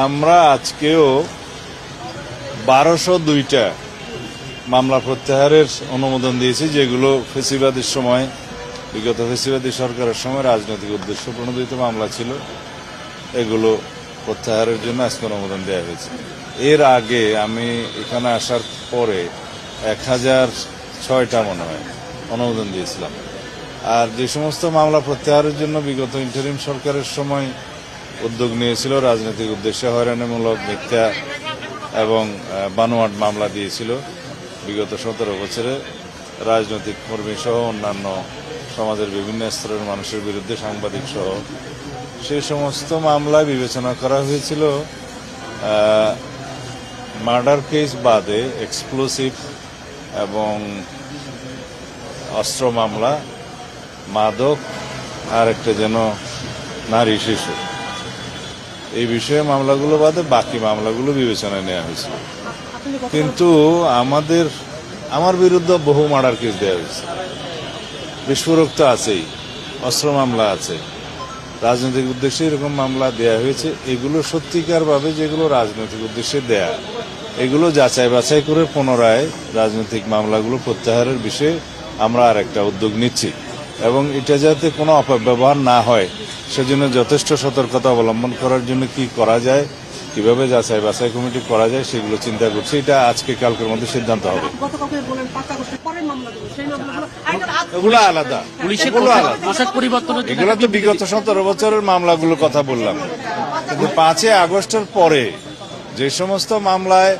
আমরা আজকেও 1202টা মামলা প্রত্যাহারের অনুমোদন দিয়েছি, যেগুলো ফেসিবাদের সময়, বিগত ফেসিবাদী সরকারের সময় রাজনৈতিক উদ্দেশ্য প্রণোদিত মামলা ছিল। এগুলো প্রত্যাহারের জন্য আজকে অনুমোদন দেওয়া হয়েছে। এর আগে আমি এখানে আসার পরে 1006টা মনে হয় অনুমোদন দিয়েছিলাম। আর যে সমস্ত মামলা প্রত্যাহারের জন্য বিগত ইন্টারিম সরকারের সময় উদ্যোগ নিয়েছিল, রাজনৈতিক উদ্দেশ্যে হয়রানিমূলক, মিথ্যা এবং বানোয়াট মামলা দিয়েছিল বিগত 17 বছরে রাজনৈতিক কর্মী সহ অন্যান্য সমাজের বিভিন্ন স্তরের মানুষের বিরুদ্ধে, সাংবাদিক সহ, সেই সমস্ত মামলায় বিবেচনা করা হয়েছিল মার্ডার কেস বাদে এক্সপ্লোসিভ এবং অস্ত্র মামলা, মাদক আর একটা যেন নারী শিশু, এই বিষয়ে মামলাগুলো বাদে বাকি মামলাগুলো বিবেচনায় নেওয়া হয়েছিল। কিন্তু আমার বিরুদ্ধে বহু মার্ডার কেস দেওয়া হয়েছে, বিস্ফোরক তো আছেই, অস্ত্র মামলা আছে, রাজনৈতিক উদ্দেশ্যে এরকম মামলা দেয়া হয়েছে। এগুলো সত্যিকারভাবে যেগুলো রাজনৈতিক উদ্দেশ্যে দেয়া, এগুলো যাচাই বাছাই করে পুনরায় রাজনৈতিক মামলাগুলো প্রত্যাহারের বিষয়ে আমরা আর একটা উদ্যোগ নিচ্ছি, এবং এটা যাতে কোনো অপব্যবহার না হয় সেজন্য যথেষ্ট সতর্কতা অবলম্বন করার জন্য কি করা যায়, কিভাবে যাচাই বাছাই কমিটি করা যায়, সেগুলো চিন্তা করছি। এটা আজকে কালকের মধ্যে সিদ্ধান্ত হবে। এগুলো আলাদা, এগুলো তো বিগত 17 বছরের মামলাগুলোর কথা বললাম। কিন্তু 5 আগস্টের পরে যে সমস্ত মামলায়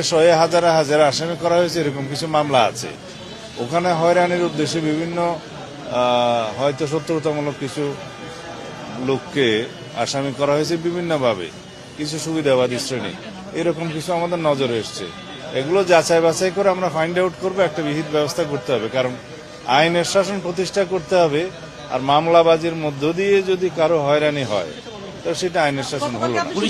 শয়ে হাজারে হাজারে আসামি করা হয়েছে, এরকম কিছু মামলা আছে। ওখানে হয়রানির উদ্দেশ্যে বিভিন্ন হয়তো শত্রুতামূলক কিছু লোককে আসামি করা হয়েছে বিভিন্নভাবে, কিছু সুবিধাবাদী শ্রেণী, এরকম কিছু আমাদের নজরে এসছে। এগুলো যাচাই বাছাই করে আমরা ফাইন্ড আউট করবো, একটা বিহিত ব্যবস্থা করতে হবে। কারণ আইনের শাসন প্রতিষ্ঠা করতে হবে, আর মামলাবাজির মধ্য দিয়ে যদি কারো হয়রানি হয় তো সেটা আইনের শাসন হলো না।